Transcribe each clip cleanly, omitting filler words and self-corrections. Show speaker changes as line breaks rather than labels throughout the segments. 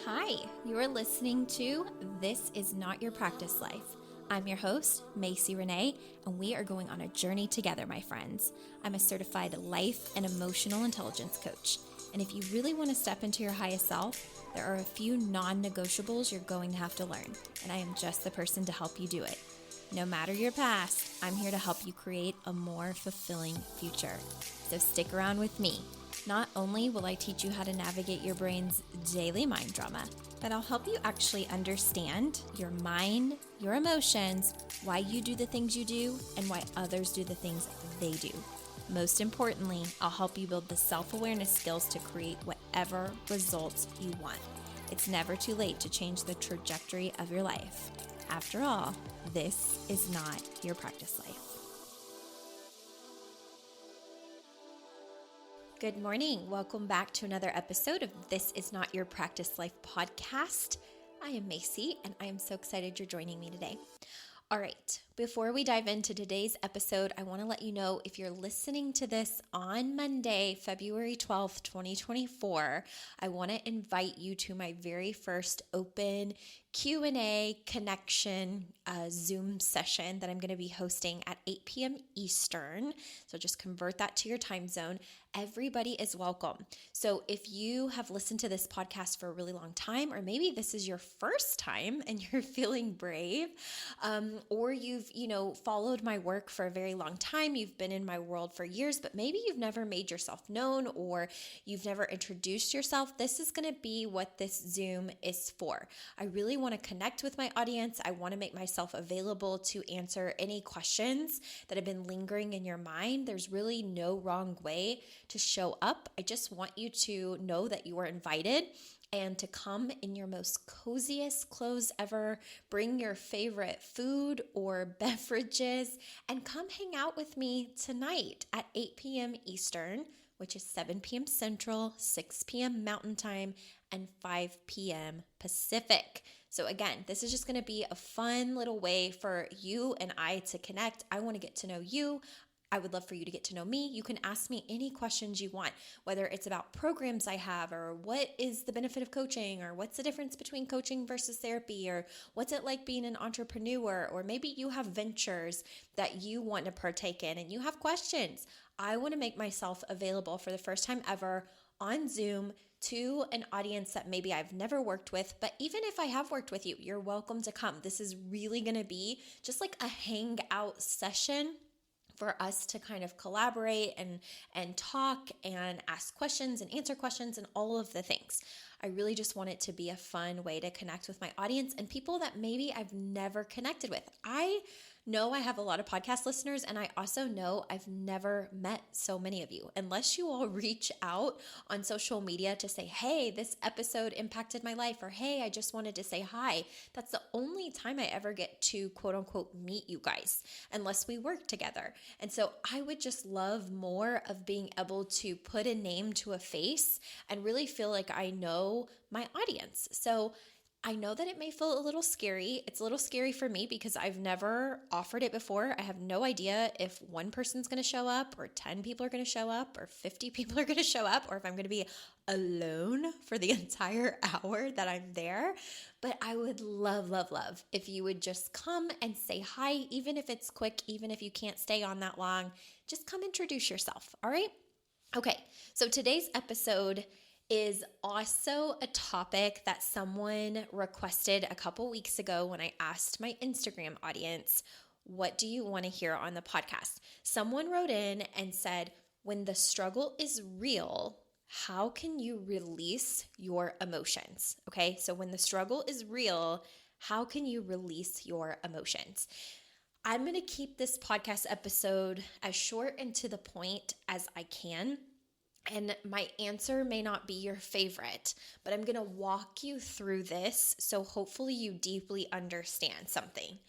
Hi, you're listening to This Is Not Your Practice Life. I'm your host, Macie Renae, and we are going on a journey together, my friends. I'm a certified life and emotional intelligence coach. And if you really want to step into your highest self, there are a few non-negotiables you're going to have to learn, and I am just the person to help you do it. No matter your past, I'm here to help you create a more fulfilling future. So stick around with me. Not only will I teach you how to navigate your brain's daily mind drama, but I'll help you actually understand your mind, your emotions, why you do the things you do, and why others do the things they do. Most importantly, I'll help you build the self-awareness skills to create whatever results you want. It's never too late to change the trajectory of your life. After all, this is not your practice life. Good morning. Welcome back to another episode of This Is Not Your Practice Life podcast. I am Macie, and I am so excited you're joining me today. All right, before we dive into today's episode, I want to let you know if you're listening to this on Monday, February 12th, 2024, I want to invite you to my very first open Q&A connection Zoom session that I'm going to be hosting at 8 p.m. Eastern. So just convert that to your time zone. Everybody is welcome. So if you have listened to this podcast for a really long time, or maybe this is your first time and you're feeling brave, or you've, followed my work for a very long time, you've been in my world for years, but maybe you've never made yourself known or you've never introduced yourself, this is going to be what this Zoom is for. I really want to connect with my audience. I want to make myself available to answer any questions that have been lingering in your mind. There's really no wrong way to show up. I just want you to know that you are invited and to come in your most coziest clothes ever. Bring your favorite food or beverages and come hang out with me tonight at 8 p.m. Eastern, which is 7 p.m. Central, 6 p.m. Mountain Time, and 5 p.m. Pacific. So again, this is just going to be a fun little way for you and I to connect. I want to get to know you. I would love for you to get to know me. You can ask me any questions you want, whether it's about programs I have, or what is the benefit of coaching, or what's the difference between coaching versus therapy, or what's it like being an entrepreneur, or maybe you have ventures that you want to partake in and you have questions. I want to make myself available for the first time ever on Zoom to an audience that maybe I've never worked with, but even if I have worked with you, you're welcome to come. This is really going to be just like a hangout session for us to kind of collaborate and talk and ask questions and answer questions and all of the things. I really just want it to be a fun way to connect with my audience and people that maybe I've never connected with. I know I have a lot of podcast listeners, and I also know I've never met so many of you. Unless you all reach out on social media to say, hey, this episode impacted my life, or hey, I just wanted to say hi. That's the only time I ever get to quote unquote meet you guys, unless we work together. And so I would just love more of being able to put a name to a face and really feel like I know my audience. So I know that it may feel a little scary. It's a little scary for me because I've never offered it before. I have no idea if one person's going to show up, or 10 people are going to show up, or 50 people are going to show up, or if I'm going to be alone for the entire hour that I'm there. But I would love, love, love if you would just come and say hi, even if it's quick, even if you can't stay on that long. Just come introduce yourself. All right? Okay. So today's episode is also a topic that someone requested a couple weeks ago when I asked my Instagram audience, what do you want to hear on the podcast? Someone wrote in and said, when the struggle is real, how can you release your emotions? Okay, so when the struggle is real, how can you release your emotions? I'm going to keep this podcast episode as short and to the point as I can. And my answer may not be your favorite, but I'm going to walk you through this so hopefully you deeply understand something.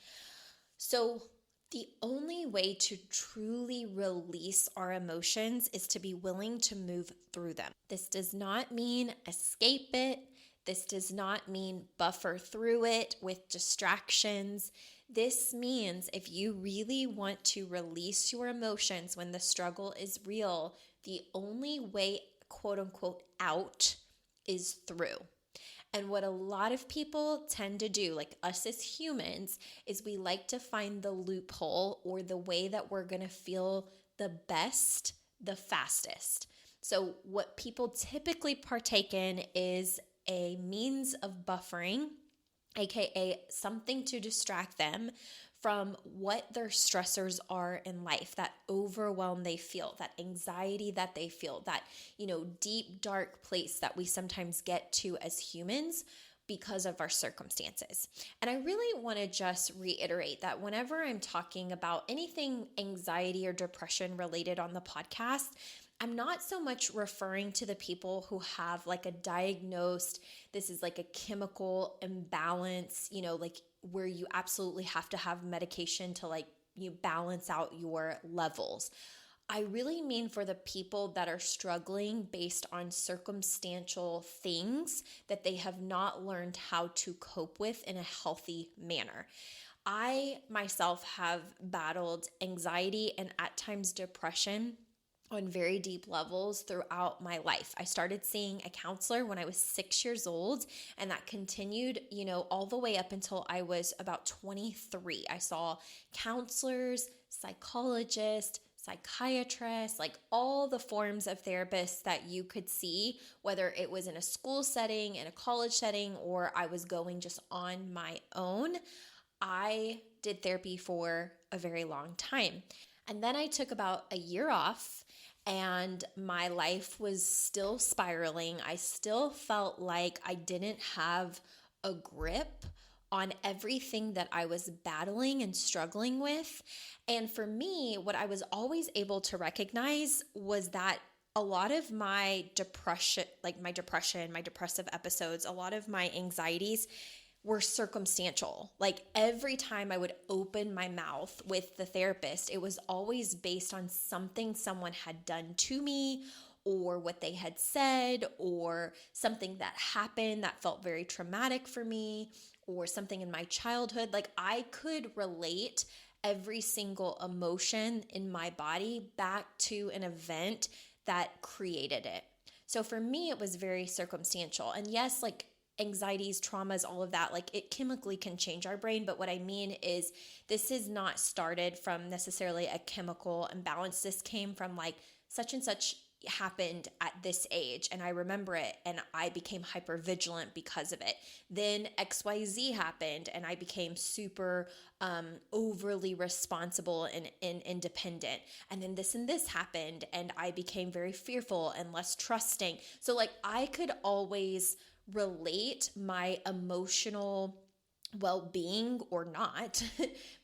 So the only way to truly release our emotions is to be willing to move through them. This does not mean escape it. This does not mean buffer through it with distractions. This means if you really want to release your emotions when the struggle is real, the only way, quote unquote, out is through. And what a lot of people tend to do, like us as humans, is we like to find the loophole or the way that we're going to feel the best, the fastest. So what people typically partake in is a means of buffering, aka something to distract them from what their stressors are in life, that overwhelm they feel, that anxiety that they feel, that, deep, dark place that we sometimes get to as humans because of our circumstances. And I really want to just reiterate that whenever I'm talking about anything anxiety or depression related on the podcast, I'm not so much referring to the people who have like a diagnosed, this is like a chemical imbalance, like where you absolutely have to have medication to like you balance out your levels. I really mean for the people that are struggling based on circumstantial things that they have not learned how to cope with in a healthy manner. I myself have battled anxiety and at times depression on very deep levels throughout my life. I started seeing a counselor when I was 6 years old, and that continued, all the way up until I was about 23. I saw counselors, psychologists, psychiatrists, like all the forms of therapists that you could see, whether it was in a school setting, in a college setting, or I was going just on my own. I did therapy for a very long time. And then I took about a year off and my life was still spiraling. I still felt like I didn't have a grip on everything that I was battling and struggling with. And for me, what I was always able to recognize was that a lot of my depression, my depressive episodes, a lot of my anxieties were circumstantial. Like every time I would open my mouth with the therapist, it was always based on something someone had done to me or what they had said or something that happened that felt very traumatic for me or something in my childhood. Like I could relate every single emotion in my body back to an event that created it. So for me, it was very circumstantial. And yes, like anxieties, traumas, all of that, like it chemically can change our brain. But what I mean is this is not started from necessarily a chemical imbalance. This came from like such and such happened at this age and I remember it and I became hyper vigilant because of it. Then XYZ happened and I became super overly responsible and independent. And then this and this happened and I became very fearful and less trusting. So like I could always relate my emotional well-being or not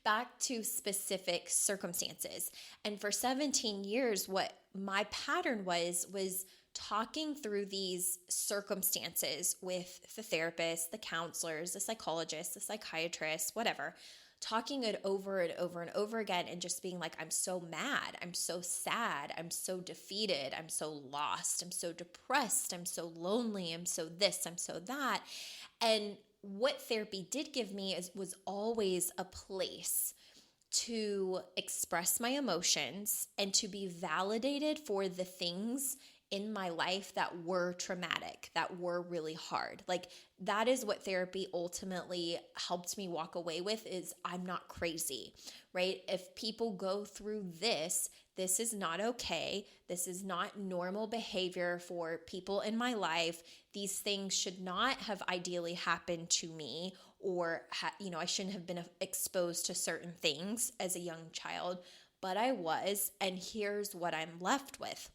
back to specific circumstances. And for 17 years, what my pattern was talking through these circumstances with the therapist, the counselors, the psychologists, the psychiatrists, whatever, talking it over and over and over again and just being like, I'm so mad, I'm so sad, I'm so defeated, I'm so lost, I'm so depressed, I'm so lonely, I'm so this, I'm so that. And what therapy did give me was always a place to express my emotions and to be validated for the things in my life that were traumatic, that were really hard. Like that is what therapy ultimately helped me walk away with is I'm not crazy, right? If people go through this is not okay. This is not normal behavior for people in my life. These things should not have ideally happened to me or, I shouldn't have been exposed to certain things as a young child, but I was, and here's what I'm left with.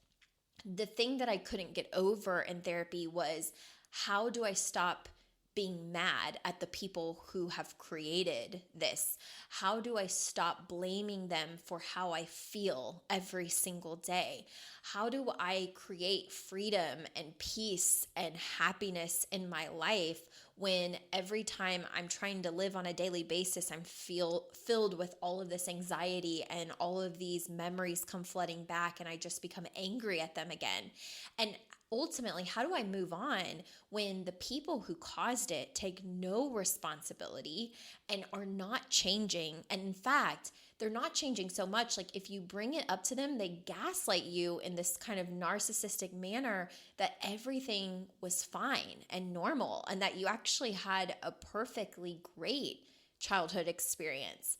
The thing that I couldn't get over in therapy was how do I stop being mad at the people who have created this? How do I stop blaming them for how I feel every single day? How do I create freedom and peace and happiness in my life when every time I'm trying to live on a daily basis, I'm filled with all of this anxiety and all of these memories come flooding back and I just become angry at them again? And ultimately, how do I move on when the people who caused it take no responsibility and are not changing? And in fact, they're not changing so much. Like if you bring it up to them, they gaslight you in this kind of narcissistic manner that everything was fine and normal and that you actually had a perfectly great childhood experience.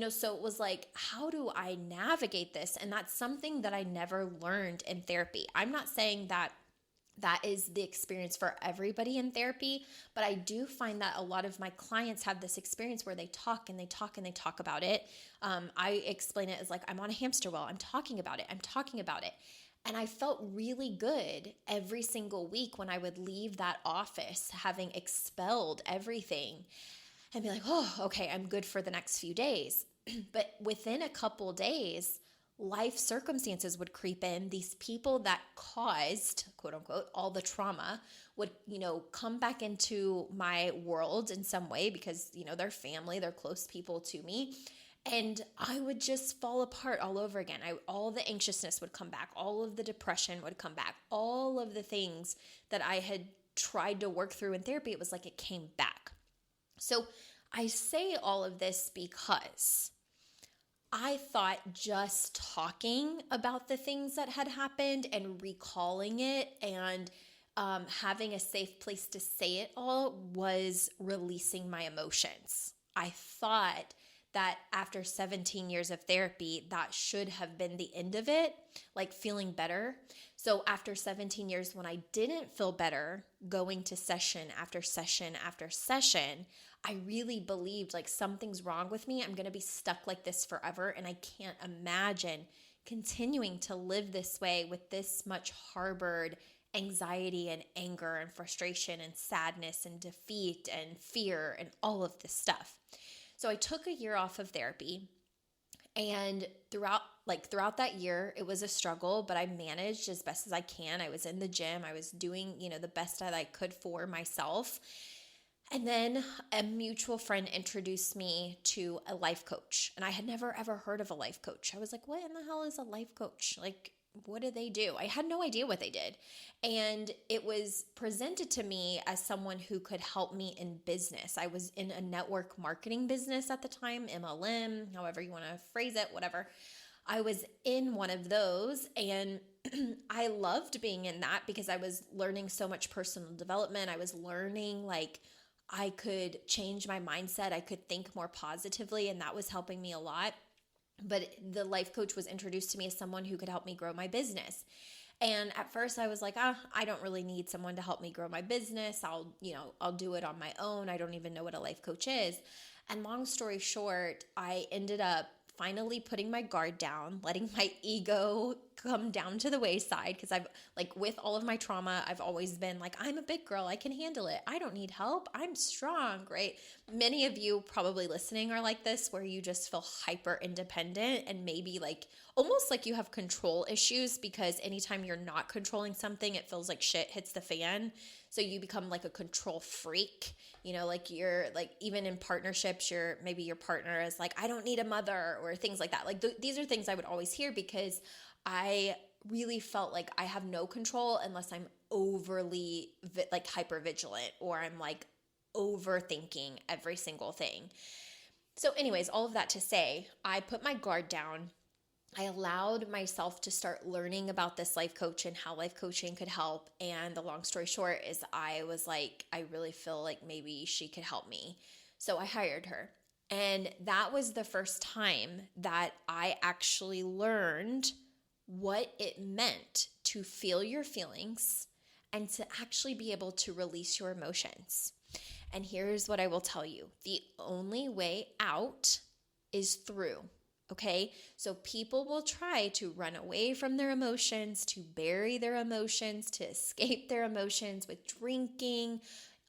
So it was like, how do I navigate this? And that's something that I never learned in therapy. I'm not saying that is the experience for everybody in therapy, but I do find that a lot of my clients have this experience where they talk and they talk and they talk about it. I explain it as like, I'm on a hamster wheel. I'm talking about it. I'm talking about it. And I felt really good every single week when I would leave that office having expelled everything and be like, oh, okay, I'm good for the next few days. But within a couple days, life circumstances would creep in. These people that caused, quote unquote, all the trauma would, come back into my world in some way because, they're family, they're close people to me. And I would just fall apart all over again. All the anxiousness would come back. All of the depression would come back. All of the things that I had tried to work through in therapy, it was like it came back. So I say all of this because I thought just talking about the things that had happened and recalling it and having a safe place to say it all was releasing my emotions. I thought that after 17 years of therapy, that should have been the end of it, like feeling better. So after 17 years, when I didn't feel better, going to session after session after session, I really believed like something's wrong with me. I'm going to be stuck like this forever. And I can't imagine continuing to live this way with this much harbored anxiety and anger and frustration and sadness and defeat and fear and all of this stuff. So I took a year off of therapy, and throughout that year, it was a struggle, but I managed as best as I can. I was in the gym. I was doing, the best that I could for myself. And then a mutual friend introduced me to a life coach, and I had never ever heard of a life coach. I was like, what in the hell is a life coach? Like, what do they do? I had no idea what they did. And it was presented to me as someone who could help me in business. I was in a network marketing business at the time, MLM, however you want to phrase it, whatever. I was in one of those, and I loved being in that because I was learning so much personal development. I was learning like I could change my mindset. I could think more positively, and that was helping me a lot. But the life coach was introduced to me as someone who could help me grow my business. And at first I was like, I don't really need someone to help me grow my business. I'll do it on my own. I don't even know what a life coach is. And long story short, I ended up finally putting my guard down, letting my ego come down to the wayside, because I've with all of my trauma, I've always been like, I'm a big girl. I can handle it. I don't need help. I'm strong, right? Many of you probably listening are like this, where you just feel hyper independent and maybe almost like you have control issues, because anytime you're not controlling something, it feels like shit hits the fan. So you become like a control freak, you're even in partnerships, maybe your partner is like, I don't need a mother, or things like that. These are things I would always hear, because I really felt like I have no control unless I'm overly hyper vigilant, or I'm overthinking every single thing. So anyways, all of that to say, I put my guard down. I allowed myself to start learning about this life coach and how life coaching could help. And the long story short is I was like, I really feel like maybe she could help me. So I hired her. And that was the first time that I actually learned what it meant to feel your feelings and to actually be able to release your emotions. And here's what I will tell you. The only way out is through. Okay, so people will try to run away from their emotions, to bury their emotions, to escape their emotions with drinking,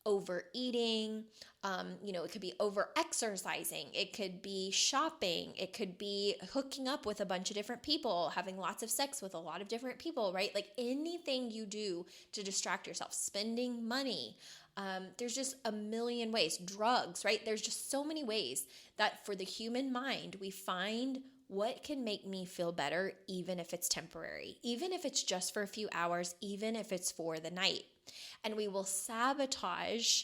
overeating. It could be over exercising. It could be shopping. It could be hooking up with a bunch of different people, having lots of sex with a lot of different people, right? Anything you do to distract yourself, spending money. There's just a million ways. Drugs, right? There's just so many ways that for the human mind, we find what can make me feel better, even if it's temporary, even if it's just for a few hours, even if it's for the night. And we will sabotage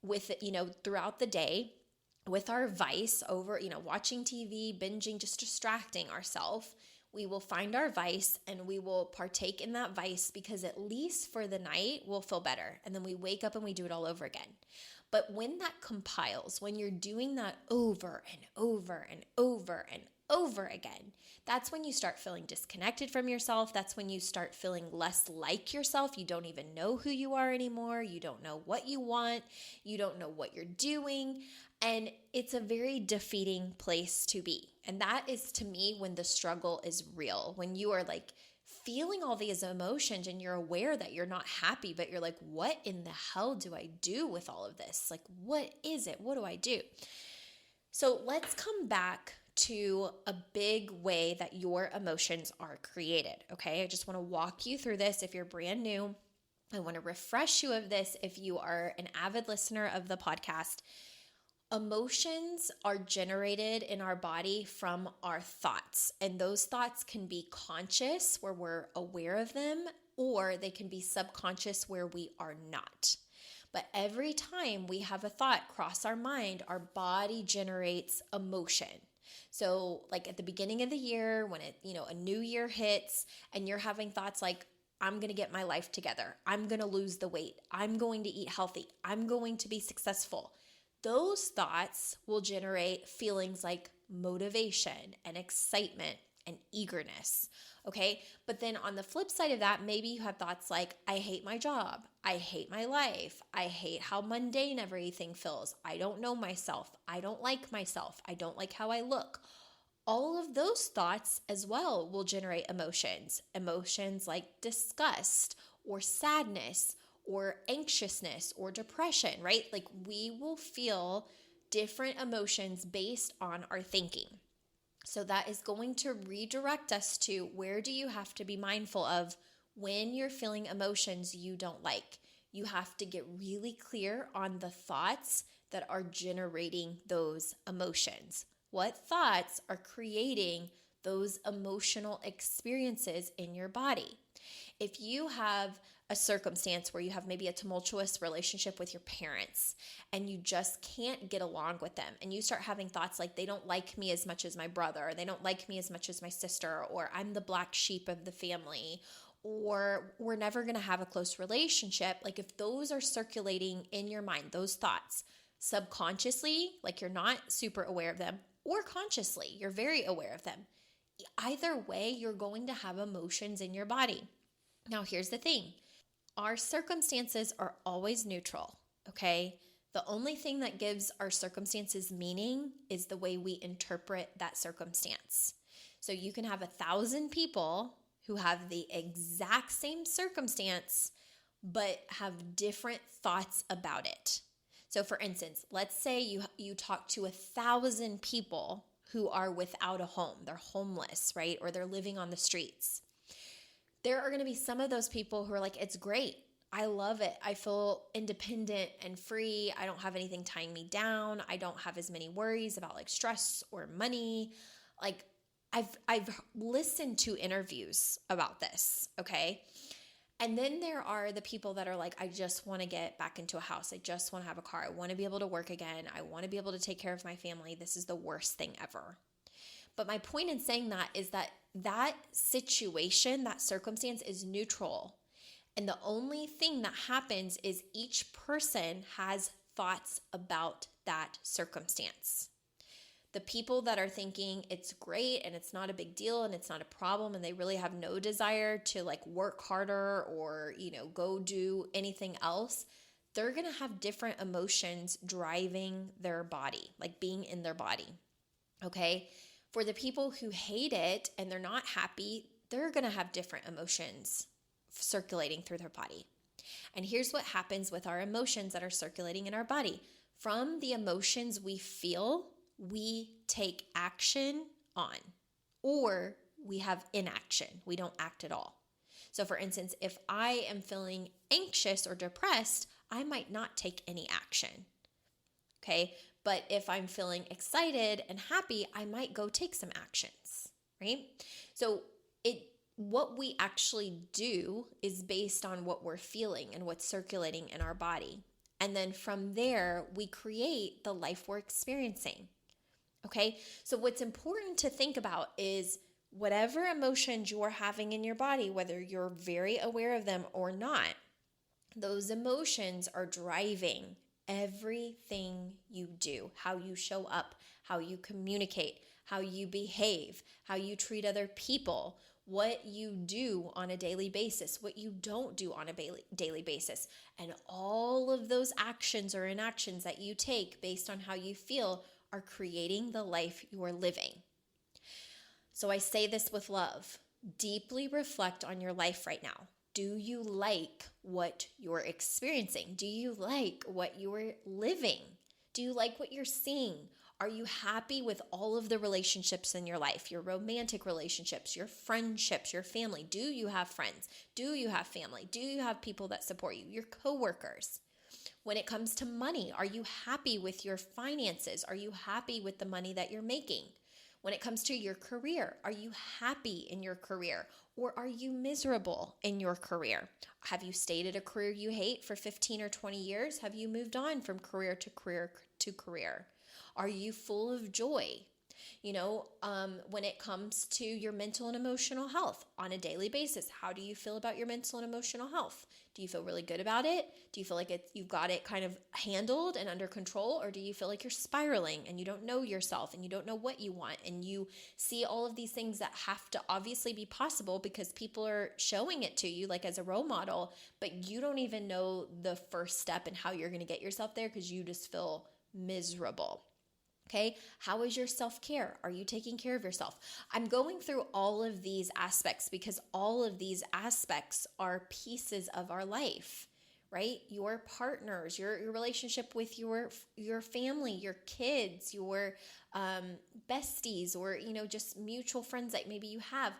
with it, throughout the day. with our vice over, watching TV, binging, just distracting ourselves, we will find our vice and we will partake in that vice because at least for the night, we'll feel better. And then we wake up and we do it all over again. But when that compiles, when you're doing that over and over and over and over again, that's when you start feeling disconnected from yourself. That's when you start feeling less like yourself. You don't even know who you are anymore. You don't know what you want. You don't know what you're doing. And it's a very defeating place to be. And that is, to me, when the struggle is real, when you are like feeling all these emotions and you're aware that you're not happy, but you're like, what in the hell do I do with all of this? Like, what is it? What do I do? So let's come back to a big way that your emotions are created, okay? I just want to walk you through this if you're brand new. I want to refresh you of this if you are an avid listener of the podcast. Emotions are generated in our body from our thoughts, and those thoughts can be conscious where we're aware of them, or they can be subconscious where we are not. But every time we have a thought cross our mind, our body generates emotion. So like at the beginning of the year, when a new year hits and you're having thoughts like, I'm going to get my life together. I'm going to lose the weight. I'm going to eat healthy. I'm going to be successful. Those thoughts will generate feelings like motivation and excitement and eagerness, okay? But then on the flip side of that, maybe you have thoughts like, I hate my job. I hate my life. I hate how mundane everything feels. I don't know myself. I don't like myself. I don't like how I look. All of those thoughts as well will generate emotions. Emotions like disgust or sadness or anxiousness or depression, right? Like we will feel different emotions based on our thinking. So that is going to redirect us to where do you have to be mindful of when you're feeling emotions you don't like. You have to get really clear on the thoughts that are generating those emotions. What thoughts are creating those emotional experiences in your body? If you have a circumstance where you have maybe a tumultuous relationship with your parents and you just can't get along with them, and you start having thoughts like they don't like me as much as my brother, or they don't like me as much as my sister, or I'm the black sheep of the family, or we're never going to have a close relationship, like if those are circulating in your mind, those thoughts subconsciously, like you're not super aware of them, or consciously, you're very aware of them. Either way, you're going to have emotions in your body. Now, here's the thing. Our circumstances are always neutral, okay? The only thing that gives our circumstances meaning is the way we interpret that circumstance. So you can have 1,000 people who have the exact same circumstance, but have different thoughts about it. So for instance, let's say you talk to 1,000 people who are without a home. They're homeless, right? Or they're living on the streets. There are going to be some of those people who are like, it's great. I love it. I feel independent and free. I don't have anything tying me down. I don't have as many worries about like stress or money. Like I've listened to interviews about this, okay? And then there are the people that are like, I just want to get back into a house. I just want to have a car. I want to be able to work again. I want to be able to take care of my family. This is the worst thing ever. But my point in saying that is that situation, that circumstance is neutral. And the only thing that happens is each person has thoughts about that circumstance. The people that are thinking it's great and it's not a big deal and it's not a problem and they really have no desire to like work harder or, go do anything else, they're going to have different emotions driving their body, like being in their body. Okay? For the people who hate it and they're not happy, they're going to have different emotions circulating through their body. And here's what happens with our emotions that are circulating in our body. From the emotions we feel, we take action on, or we have inaction. We don't act at all. So for instance, if I am feeling anxious or depressed, I might not take any action. Okay? But if I'm feeling excited and happy, I might go take some actions, right? So what we actually do is based on what we're feeling and what's circulating in our body. And then from there, we create the life we're experiencing. Okay? So what's important to think about is whatever emotions you're having in your body, whether you're very aware of them or not, those emotions are driving everything you do, how you show up, how you communicate, how you behave, how you treat other people, what you do on a daily basis, what you don't do on a daily basis. And all of those actions or inactions that you take based on how you feel are creating the life you're living. So I say this with love. Deeply reflect on your life right now. Do you like what you're experiencing? Do you like what you're living? Do you like what you're seeing? Are you happy with all of the relationships in your life? Your romantic relationships, your friendships, your family. Do you have friends? Do you have family? Do you have people that support you? Your coworkers. When it comes to money, are you happy with your finances? Are you happy with the money that you're making? When it comes to your career, are you happy in your career or are you miserable in your career? Have you stayed at a career you hate for 15 or 20 years? Have you moved on from career to career to career? Are you full of joy? When it comes to your mental and emotional health on a daily basis, how do you feel about your mental and emotional health? Do you feel really good about it? Do you feel like you've got it kind of handled and under control? Or do you feel like you're spiraling and you don't know yourself and you don't know what you want and you see all of these things that have to obviously be possible because people are showing it to you like as a role model, but you don't even know the first step and how you're going to get yourself there because you just feel miserable. Okay, how is your self-care? Are you taking care of yourself? I'm going through all of these aspects because all of these aspects are pieces of our life, right? Your partners, your relationship with your family, your kids, your besties, or just mutual friends that maybe you have.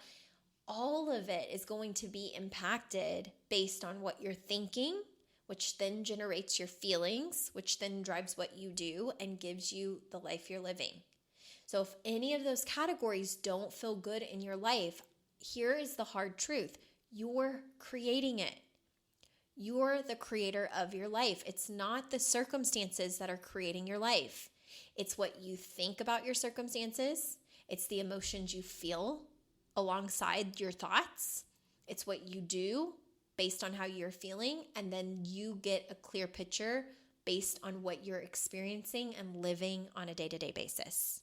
All of it is going to be impacted based on what you're thinking, which then generates your feelings, which then drives what you do and gives you the life you're living. So if any of those categories don't feel good in your life, here is the hard truth. You're creating it. You're the creator of your life. It's not the circumstances that are creating your life. It's what you think about your circumstances. It's the emotions you feel alongside your thoughts. It's what you do based on how you're feeling, and then you get a clear picture based on what you're experiencing and living on a day-to-day basis.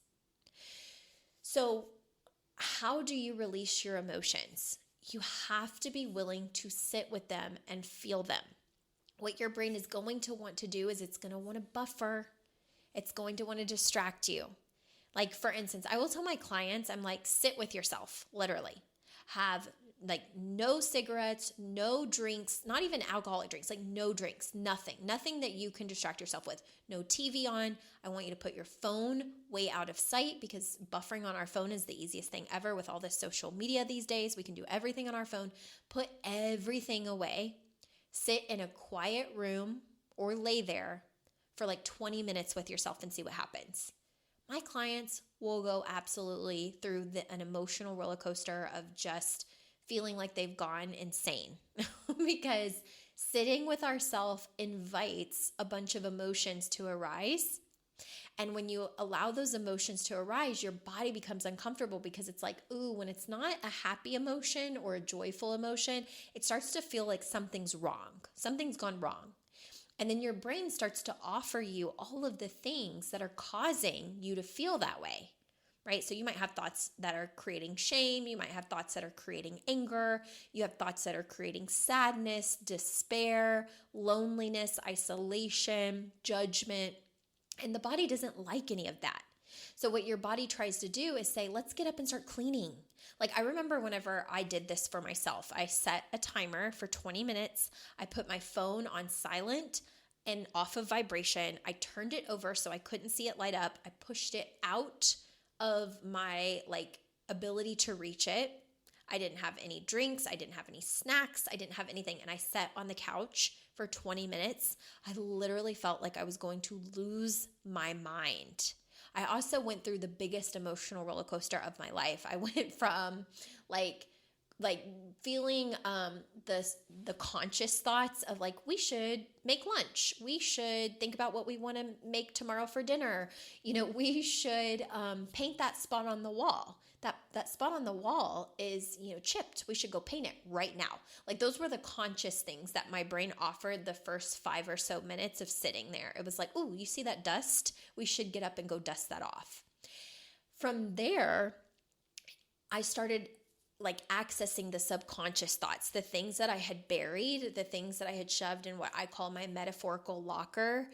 So, how do you release your emotions? You have to be willing to sit with them and feel them. What your brain is going to want to do is it's going to want to buffer. It's going to want to distract you. Like, for instance, I will tell my clients, I'm like, sit with yourself, literally. Have no cigarettes, no drinks, not even alcoholic drinks, no drinks, nothing that you can distract yourself with. No TV on. I want you to put your phone way out of sight because buffering on our phone is the easiest thing ever with all this social media these days. We can do everything on our phone. Put everything away. Sit in a quiet room or lay there for 20 minutes with yourself and see what happens. My clients will go absolutely through an emotional roller coaster of just feeling like they've gone insane because sitting with ourselves invites a bunch of emotions to arise. And when you allow those emotions to arise, your body becomes uncomfortable because it's when it's not a happy emotion or a joyful emotion, it starts to feel like something's wrong. Something's gone wrong. And then your brain starts to offer you all of the things that are causing you to feel that way. Right? So you might have thoughts that are creating shame. You might have thoughts that are creating anger. You have thoughts that are creating sadness, despair, loneliness, isolation, judgment. And the body doesn't like any of that. So what your body tries to do is say, let's get up and start cleaning. I remember whenever I did this for myself, I set a timer for 20 minutes. I put my phone on silent and off of vibration. I turned it over so I couldn't see it light up. I pushed it out of my ability to reach it. I didn't have any drinks. I didn't have any snacks. I didn't have anything. And I sat on the couch for 20 minutes. I literally felt like I was going to lose my mind. I also went through the biggest emotional roller coaster of my life. I went from like feeling the conscious thoughts of like, we should make lunch, we should think about what we want to make tomorrow for dinner, we should paint that spot on the wall. That spot on the wall is, chipped. We should go paint it right now. Like, those were the conscious things that my brain offered the first 5 or so minutes of sitting there. It was like, ooh, you see that dust? We should get up and go dust that off. From there, I started like accessing the subconscious thoughts, the things that I had buried, the things that I had shoved in what I call my metaphorical locker.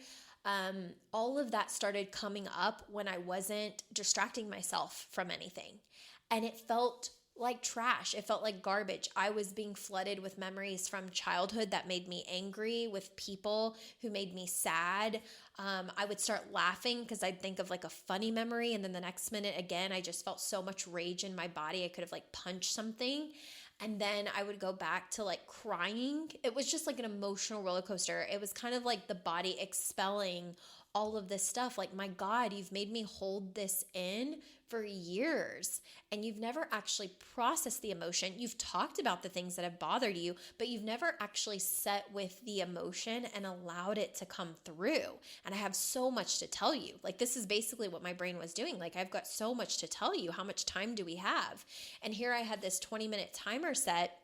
All of that started coming up when I wasn't distracting myself from anything. And it felt like trash. It felt like garbage. I was being flooded with memories from childhood that made me angry, with people who made me sad. I would start laughing because I'd think of like a funny memory, and then the next minute again, I just felt so much rage in my body. I could have like punched something. And then I would go back to like crying. It was just like an emotional roller coaster. It was kind of like the body expelling all of this stuff. Like, my God, you've made me hold this in for years, and you've never actually processed the emotion. You've talked about the things that have bothered you, but you've never actually sat with the emotion and allowed it to come through. And I have so much to tell you. Like, this is basically what my brain was doing. Like, I've got so much to tell you. How much time do we have? And here I had this 20-minute timer set,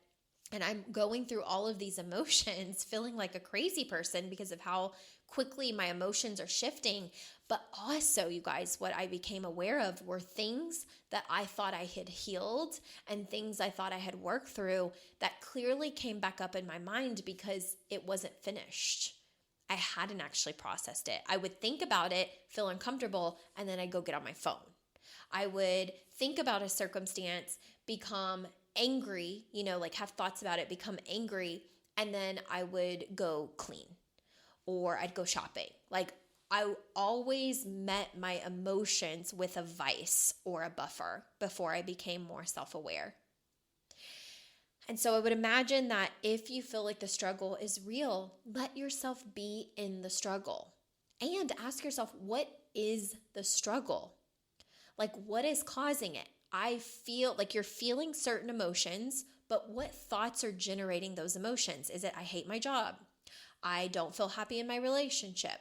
and I'm going through all of these emotions, feeling like a crazy person because of how quickly my emotions are shifting. But also, you guys, what I became aware of were things that I thought I had healed and things I thought I had worked through that clearly came back up in my mind because it wasn't finished. I hadn't actually processed it. I would think about it, feel uncomfortable, and then I'd go get on my phone. I would think about a circumstance, become angry, like have thoughts about it, become angry, and then I would go clean or I'd go shopping. Like, I always met my emotions with a vice or a buffer before I became more self-aware. And so I would imagine that if you feel like the struggle is real, let yourself be in the struggle and ask yourself, what is the struggle? Like, what is causing it? I feel like you're feeling certain emotions, but what thoughts are generating those emotions? Is it, I hate my job? I don't feel happy in my relationship.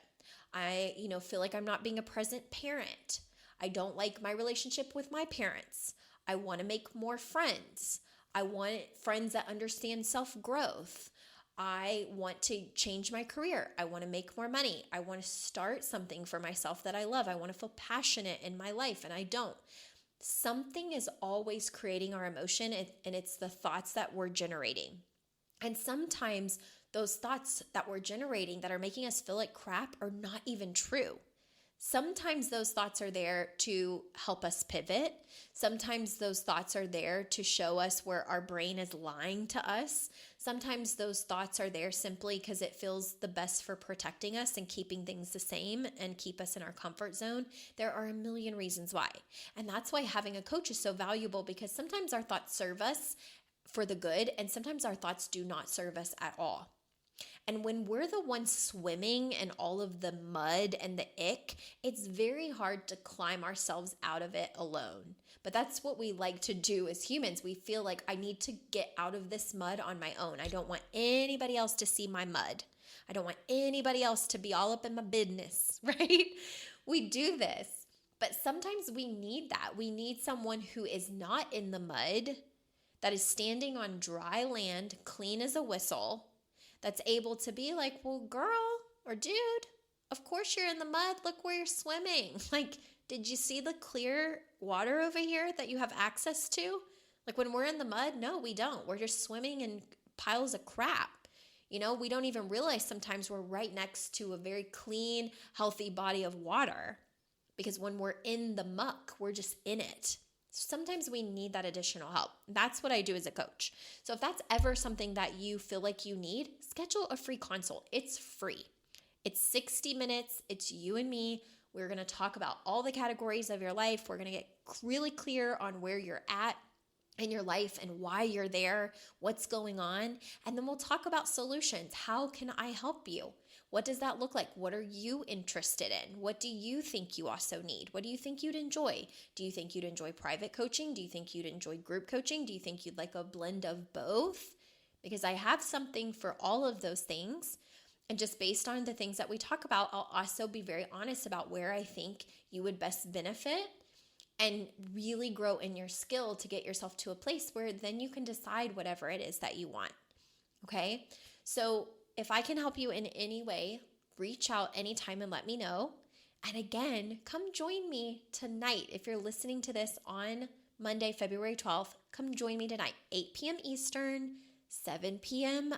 I, feel like I'm not being a present parent. I don't like my relationship with my parents. I want to make more friends. I want friends that understand self-growth. I want to change my career. I want to make more money. I want to start something for myself that I love. I want to feel passionate in my life, and I don't. Something is always creating our emotion, and it's the thoughts that we're generating. And sometimes those thoughts that we're generating that are making us feel like crap are not even true. Sometimes those thoughts are there to help us pivot. Sometimes those thoughts are there to show us where our brain is lying to us. Sometimes those thoughts are there simply because it feels the best for protecting us and keeping things the same and keep us in our comfort zone. There are a million reasons why. And that's why having a coach is so valuable, because sometimes our thoughts serve us for the good, and sometimes our thoughts do not serve us at all. And when we're the ones swimming in all of the mud and the ick, it's very hard to climb ourselves out of it alone. But that's what we like to do as humans. We feel like, I need to get out of this mud on my own. I don't want anybody else to see my mud. I don't want anybody else to be all up in my business, right? We do this, but sometimes we need that. We need someone who is not in the mud, that is standing on dry land, clean as a whistle, that's able to be like, well, girl or dude, of course you're in the mud. Look where you're swimming. Like, did you see the clear water over here that you have access to? Like, when we're in the mud, no, we don't. We're just swimming in piles of crap. We don't even realize sometimes we're right next to a very clean, healthy body of water, because when we're in the muck, we're just in it. Sometimes we need that additional help. That's what I do as a coach. So if that's ever something that you feel like you need, schedule a free consult. It's free. It's 60 minutes. It's you and me. We're going to talk about all the categories of your life. We're going to get really clear on where you're at in your life and why you're there, what's going on. And then we'll talk about solutions. How can I help you? What does that look like? What are you interested in? What do you think you also need? What do you think you'd enjoy? Do you think you'd enjoy private coaching? Do you think you'd enjoy group coaching? Do you think you'd like a blend of both? Because I have something for all of those things. And just based on the things that we talk about, I'll also be very honest about where I think you would best benefit and really grow in your skill to get yourself to a place where then you can decide whatever it is that you want. Okay? So if I can help you in any way, reach out anytime and let me know. And again, come join me tonight. If you're listening to this on Monday, February 12th, come join me tonight, 8 p.m. Eastern, 7 p.m.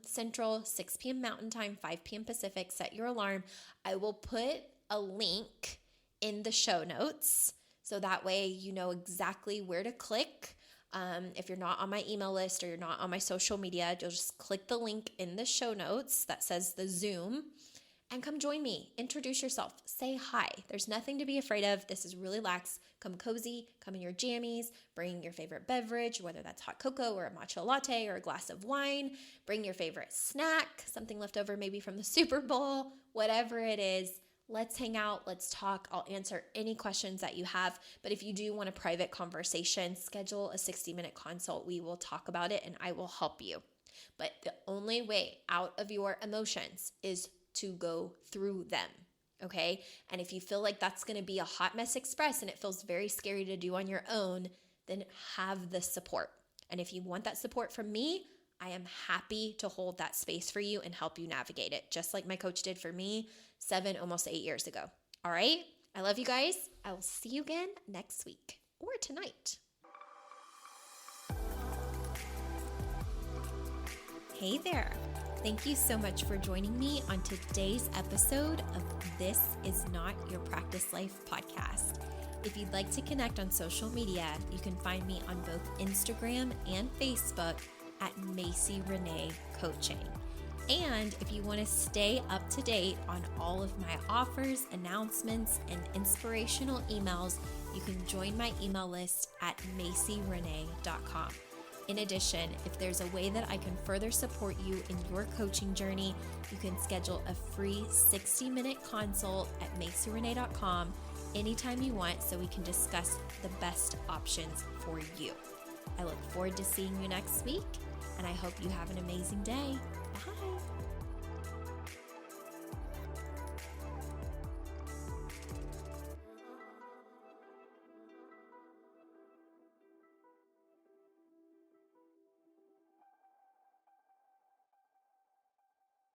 Central, 6 p.m. Mountain Time, 5 p.m. Pacific. Set your alarm. I will put a link in the show notes so that way you know exactly where to click. If you're not on my email list or you're not on my social media, you'll just click the link in the show notes that says the Zoom and come join me. Introduce yourself. Say hi. There's nothing to be afraid of. This is really lax. Come cozy. Come in your jammies. Bring your favorite beverage, whether that's hot cocoa or a matcha latte or a glass of wine. Bring your favorite snack, something left over maybe from the Super Bowl, whatever it is. Let's hang out. Let's talk. I'll answer any questions that you have. But if you do want a private conversation, schedule a 60-minute consult. We will talk about it and I will help you. But the only way out of your emotions is to go through them. Okay? And if you feel like that's going to be a hot mess express and it feels very scary to do on your own, then have the support. And if you want that support from me, I am happy to hold that space for you and help you navigate it, just like my coach did for me 7, almost 8 years ago. All right? I love you guys. I will see you again next week or tonight. Hey there. Thank you so much for joining me on today's episode of This Is Not Your Practice Life podcast. If you'd like to connect on social media, you can find me on both Instagram and Facebook at Macie Renae Coaching. And if you want to stay up to date on all of my offers, announcements, and inspirational emails, you can join my email list at macierenae.com. In addition, if there's a way that I can further support you in your coaching journey, you can schedule a free 60-minute consult at macierenae.com anytime you want so we can discuss the best options for you. I look forward to seeing you next week, and I hope you have an amazing day. Bye.